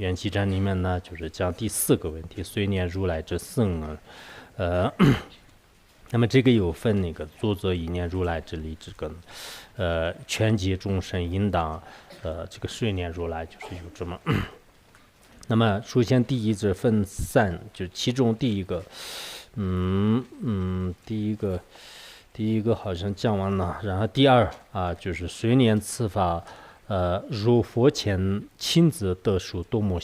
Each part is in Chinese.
缘起章里面呢，就是讲第4个问题，虽念如来之僧啊，那么这个有分那个作者一念如来之理之根，全集众生应当这个虽念如来就是有这么。那么首先第一是分3，就是其中第一个，第一个好像讲完了，然后第2啊就是虽念此法。如佛前亲自得受多么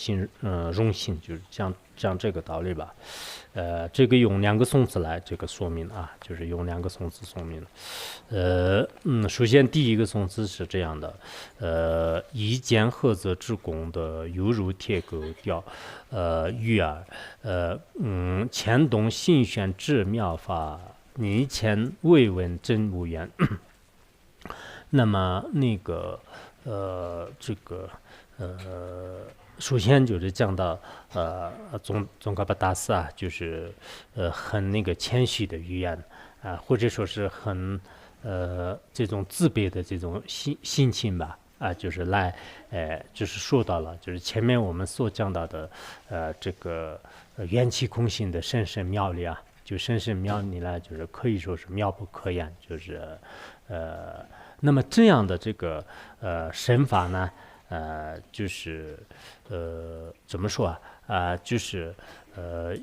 荣幸，就是讲这个道理吧。这个用2个颂词来这个说明啊，就是用2个颂词说明。首先第一个颂词是这样的，一见菏泽之功德，犹如铁钩钓鱼饵，牵动心玄之妙法，你前未闻真无缘。那么那个。首先就是讲到宗喀巴大师啊，就是很那个谦虚的语言啊，或者说是很这种自卑的这种心情吧啊，就是来就是说到了，就是前面我们所讲到的这个缘起空性的深深妙理啊，就深深妙理呢，就是可以说是妙不可言，就是那么这样的这个神法呢，就是怎么说啊？就是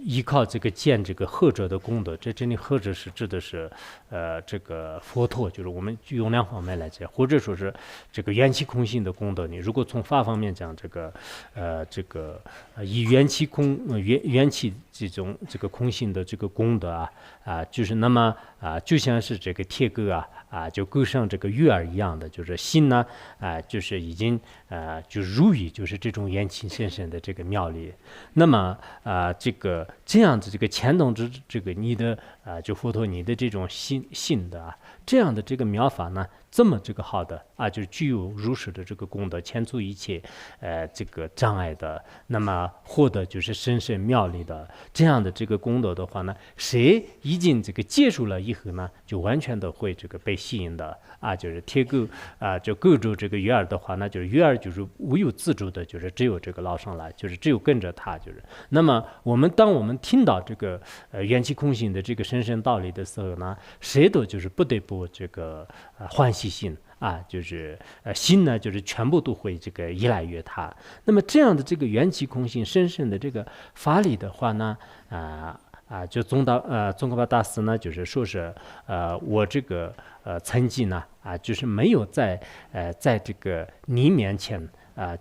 依靠这个见这个菏泽的功德，这里菏泽是指的是这个佛陀，就是我们用2方面来讲，或者说是这个缘起空性的功德。你如果从法方面讲，这个以缘起这个空性的这个功德就是那么就像是这个铁钩就钩上这个鱼饵一样的，就是心呢就是已经就入于就是这种缘起深深的这个妙理。那么这样子这个牵动之这个你的就佛陀你的这种心的这样的这个妙法呢，这么这个好的就是具有如实的这个功德，牵除一切这个障碍的，那么获得就是深深妙理的这样的这个功德的话呢，谁已经这个接触了以后呢，就完全的会这个被吸引的就是铁钩就勾住这个鱼饵的话呢，就是鱼饵就是无有自主的，就是只有这个捞上来，就是只有跟着它，就是那么当我们听到这个缘起空性的这个深深道理的时候呢，谁都就是不得不这个欢喜心就是心呢，就是全部都会这个依赖于它。那么这样的这个缘起空性深深的这个法理的话呢，就宗喀巴大师呢，就是说是我这个曾经呢就是没有在这个你面前。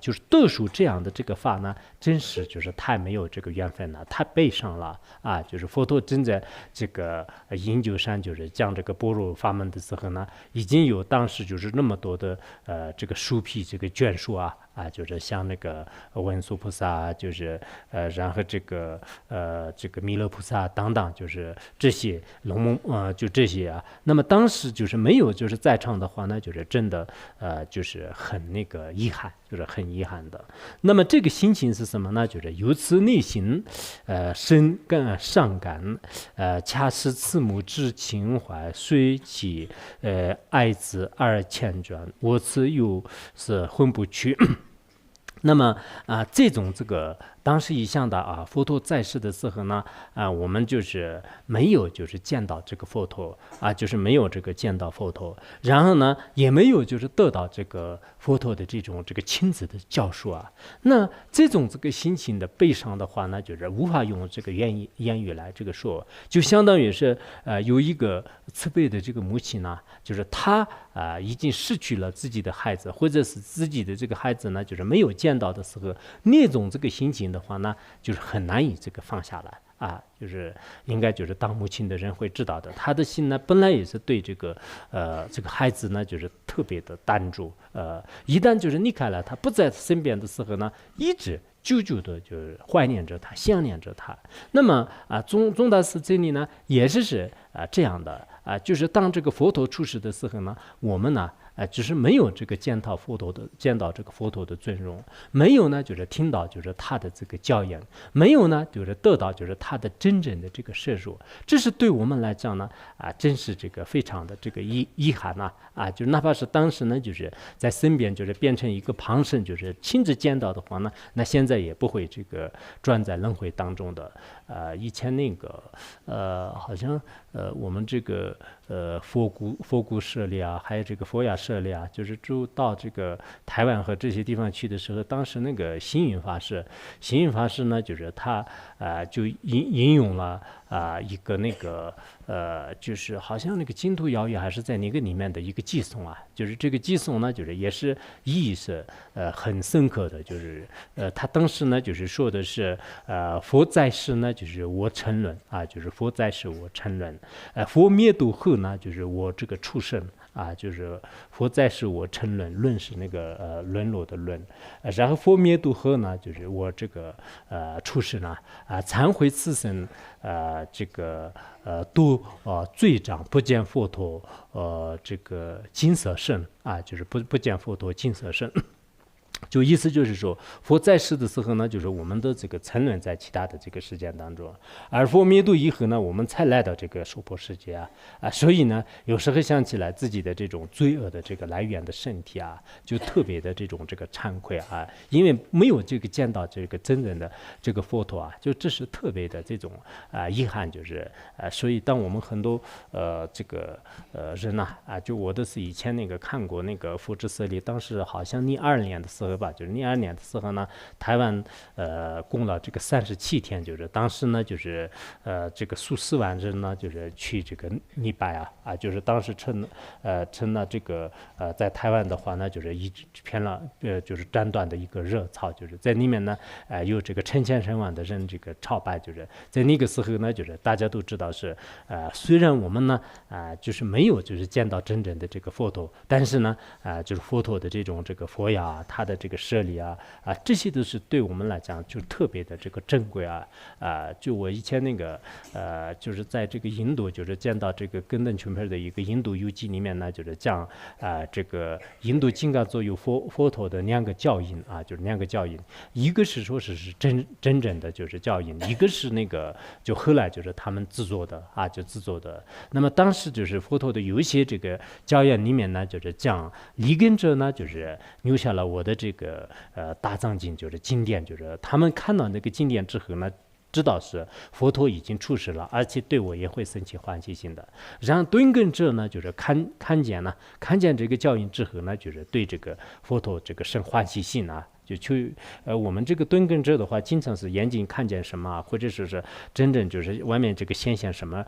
就是得受这样的这个法呢，真是就是太没有这个缘分了，太悲伤了就是佛陀正在这个饮酒山就是讲这个般若法门的时候呢，已经有当时就是那么多的这个书批这个卷书就是像那个文殊菩萨，就是然后这个弥勒菩萨等等，就是这些龙蒙就这些那么当时就是没有就是在场的话呢，就是真的就是很那个遗憾，就是很遗憾的。那么这个心情是什么呢？就是由此内心深感伤感，恰是慈母之情怀，随其爱子而缱绻，我此又是回不去。那么这种这个当时一向的佛陀在世的时候呢，我们就是没有就是见到这个佛陀就是没有这个见到佛陀，然后呢也没有就是得到这个佛陀的这种这个亲自的教授那这种这个心情的悲伤的话呢，就是无法用这个言语来这个说，就相当于是有一个慈悲的这个母亲呢，就是她已经失去了自己的孩子，或者是自己的这个孩子呢，就是没有见到的时候，那种这个心情的话呢，就是很难以这个放下来就是应该就是当母亲的人会知道的，他的心呢本来也是对这个孩子呢就是特别的担住，一旦就是离开了他不在身边的时候呢，一直久久的就是怀念着他，想念着他。那么宗大师这里呢也是这样的就是当这个佛陀出世的时候呢，我们呢就是没有这个见到这个佛陀的尊容，没有呢就是听到就是他的这个教言，没有呢就是得到就是他的真正的这个摄入，这是对我们来讲呢真是这个非常的这个遗憾就哪怕是当时呢就是在身边就是变成一个旁生，就是亲自见到的话呢，那现在也不会这个转在轮回当中的。以前那个好像我们这个佛骨舍利还有这个佛牙舍利就是住到这个台湾和这些地方去的时候，当时那个星云法师呢，就是他就引用了一个那个就是好像那个净土谣语还是在那个里面的一个偈颂就是这个偈颂呢，就是也是意义是很深刻的，就是他当时呢就是说的是佛在世呢就是我沉沦就是佛在世我沉沦，佛灭度后呢就是我这个出生就是佛在世我沉沦，沦是那个沦落的沦，然后佛灭度后呢就是我这个出生忏悔此生这个都罪障不见佛陀这个金色身就是不见佛陀金色身。就意思就是说，佛在世的时候呢，就是我们的这个沉沦在其他的这个世界当中，而佛灭度以后呢，我们才来到这个娑婆世界所以呢，有时候想起来自己的这种罪恶的这个来源的身体就特别的这种这个惭愧因为没有这个见到这个真正的这个佛陀就这是特别的这种遗憾，就是所以当我们很多这个人就我的是以前那个看过那个佛之舍利，当时好像2022年的时候。就是2022年的时候呢，台湾供了这个37天，就是当时呢就是这个数十万人呢就是去这个礼拜就是当时成了这个在台湾的话呢就是一片了就是斩断的一个热潮，就是在里面呢有这个成千上万的人这个朝拜，就是在那个时候呢就是大家都知道是虽然我们呢就是没有就是见到真正的这个佛陀，但是呢就是佛陀的这种这个佛呀，他的这个舍利这些都是对我们来讲就特别的这个珍贵就我以前那个就是在这个印度就是见到这个根登琼佩的一个印度游记里面呢，就是讲这个印度金刚座有佛陀的2个教引就是2个教引，一个是说是真正的就是教引，一个是那个就后来就是他们制作的就制作的。那么当时就是佛陀的有一些这个教言里面呢，就是讲立根者呢就是留下了我的这个大藏经，就是经典，就是他们看到那个经典之后呢，知道是佛陀已经出世了，而且对我也会升起欢喜心的。然后敦根者呢，就是看见这个教引之后呢，就是对这个佛陀这个生欢喜心就去我们这个敦根者的话，经常是眼睛看见什么或者说是真正就是外面这个显现什么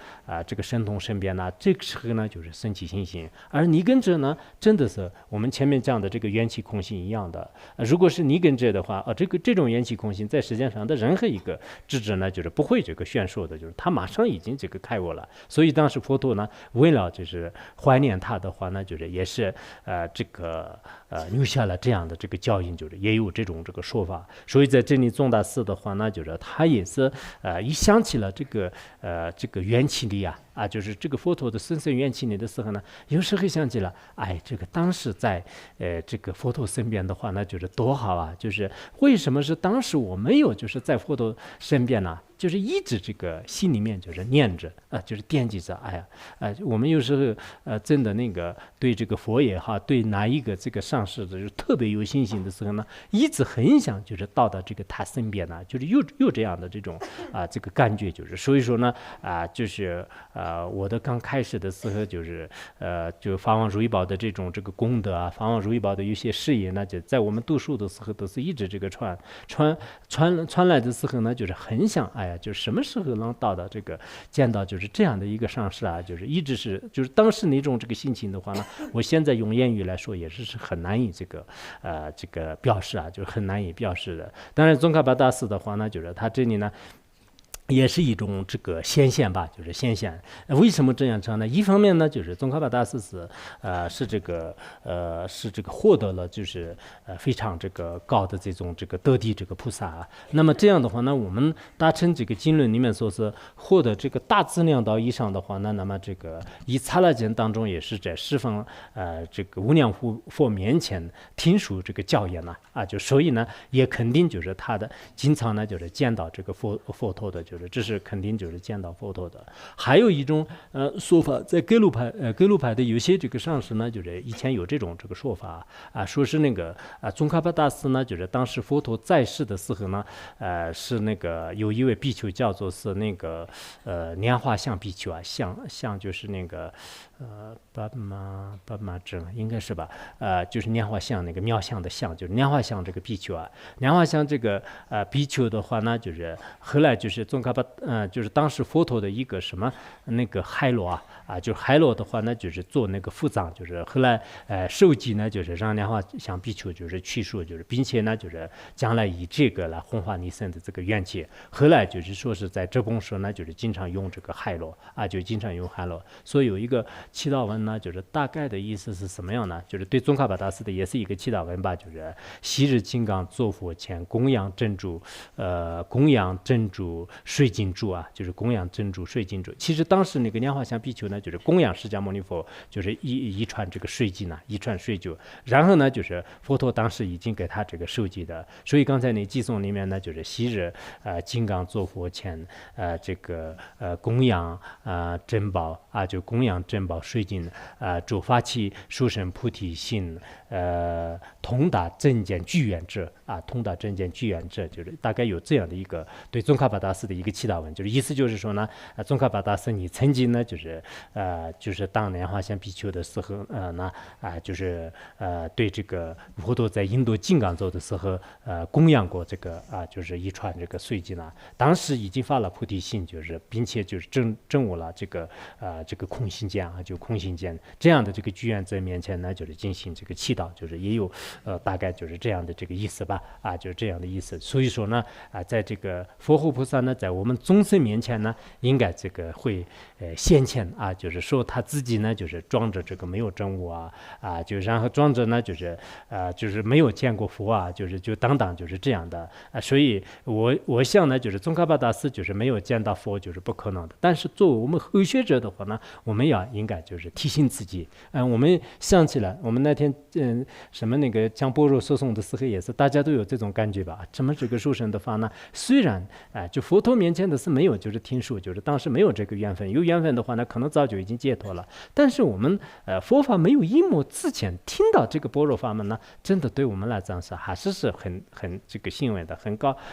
这个神通身边这个时候呢就是升起信心。而尼根者呢，真的是我们前面讲的这个缘起空性一样的。如果是尼根者的话这种缘起空性在世界上的任何一个智者呢，就是不会这个炫烁的，就是他马上已经这个开悟了。所以当时佛陀呢，为了就是怀念他的话呢，就是也是这个留下了这样的这个教引，就是也有这种这个说法。所以在这里宗大师的话呢，就是他也是一想起了这个缘起力就是这个佛陀的生生缘起力的时候呢，有时候想起了这个当时在这个佛陀身边的话呢，就是多好就是为什么是当时我没有就是在佛陀身边呢？就是一直这个心里面就是念着就是惦记着我们有时候真的那个对这个佛也好，对哪一个这个上师的就是特别有信心的时候呢，一直很想就是到这个他身边就是有这样的这种这个感觉，就是所以说呢就是我的刚开始的时候就是就法王如意宝的这种这个功德法王如意宝的有些事业呢，就在我们读书的时候都是一直这个传来的时候呢，就是很想就是什么时候能到这个见到就是这样的一个上师就是一直是就是当时那种这个心情的话呢，我现在用言语来说也是很难以这个表示就是很难以表示的。当然宗喀巴大师的话呢，就是他这里呢也是一种这个显现吧，就是显现。为什么这样称呢？一方面呢，就是宗喀巴大师是这个获得了就是非常这个高的这种这个得地这个菩萨啊。那么这样的话呢，我们达成这个经论里面说是获得这个大资量道以上的话呢，那么这个以刹那间当中也是在十方这个无量佛面前听说这个教言呢就所以呢也肯定就是他的经常呢就是见到这个佛陀的。就是这是肯定就是见到佛陀的。还有一种说法，在格鲁派的有些这个上师呢，就是以前有这种这个说法说是那个宗喀巴大师呢，就是当时佛陀在世的时候呢，是那个有一位比丘叫做是那个莲花相比丘像就是那个巴玛正应该是吧？就是莲花相那个妙相的相，就是莲花相这个比丘莲花相这个比丘的话呢，就是后来就是宗喀巴就是当时佛陀的一个什么那个海螺就是海螺的话呢，就是做那个腹藏，就是后来受记呢，就是让莲花相比丘就是去说，就是并且呢，就是将来以这个来弘化尼僧的这个愿解。后来就是说是在这本书呢，就是经常用这个海螺就经常用海螺。所以有一个祈祷文呢，就是大概的意思是什么样呢？就是对宗喀巴大师的也是一个祈祷文吧，就是昔日金刚坐佛前供养珍珠，水晶珠就是供养珍珠水晶珠。其实当时那个莲花相比丘呢，就是供养释迦牟尼佛，就是一串这个水晶一串水珠。然后呢，就是佛陀当时已经给他这个授记的。所以刚才那偈颂里面呢，就是昔日金刚坐佛前这个供养珍宝就供养珍宝水晶主发起殊胜菩提心通达正见具愿者通达正见具愿者，就是大概有这样的一个对宗喀巴大师的一个祈祷文，就是意思就是说呢，宗喀巴大师你曾经呢就是当莲花相比丘的时候就是对这个佛陀在印度金刚座的时候供养过这个就是一串这个碎金当时已经发了菩提心，就是并且就是证悟了这个空心见就空心见这样的这个具愿者面前呢，就是进行这个祈祷，就是也有大概就是这样的这个意思吧就是这样的意思。所以说呢在这个佛护菩萨呢，在我们众生面前呢，应该这个会显现就是说他自己呢就是装着这个没有证悟就然后装着呢就是没有见过佛就等等就是这样的所以我想呢，就是宗喀巴大师就是没有见到佛就是不可能的。但是作为我们后学者的话呢，我们应该就是提醒自己我们想起来我们那天什么那个讲般若说诵的时候也是大家都有这种感觉吧。什么这个受生的法呢，虽然就佛陀面前的是没有就是听说，就是当时没有这个缘分，有缘分的话呢可能早就已经解脱了。但是我们佛法没有一幕之前听到这个般若法门呢，真的对我们来讲是还是很这个欣慰的，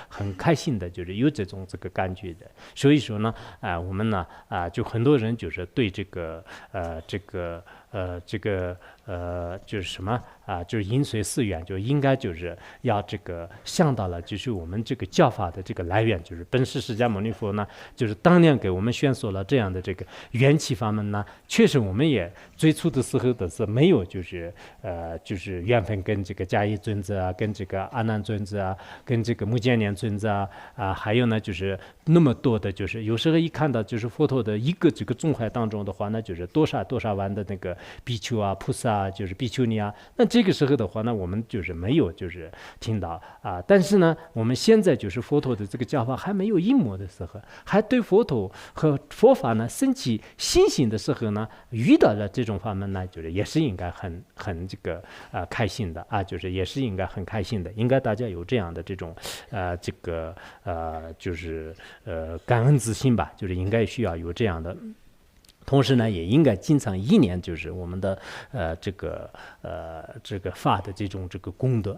很开心的，就是有这种这个感觉的。所以说呢我们呢就很多人就是对这个就是什么就是因随寺院，就应该就是要这个想到了，就是我们这个教法的这个来源，就是本师释迦牟尼佛呢，就是当年给我们宣说了这样的这个缘起法门呢。确实我们也最初的时候的是没有就是缘分跟这个迦叶尊者跟这个阿难尊者跟这个目犍连尊者还有呢就是那么多的，就是有时候一看到就是佛陀的一个这个宗派当中的话呢，就是多少万的那个比丘菩萨就是比丘尼那这个时候的话呢，我们就是没有就是听到但是呢我们现在就是佛陀的这个教法还没有一模的时候，还对佛陀和佛法呢升起信心的时候呢，遇到了这种法门呢，就是也是应该很这个开心的就是也是应该很开心的，应该大家有这样的这种这个就是感恩之心吧，就是应该需要有这样的。同时呢，也应该经常一年就是我们的这个法的这种这个功德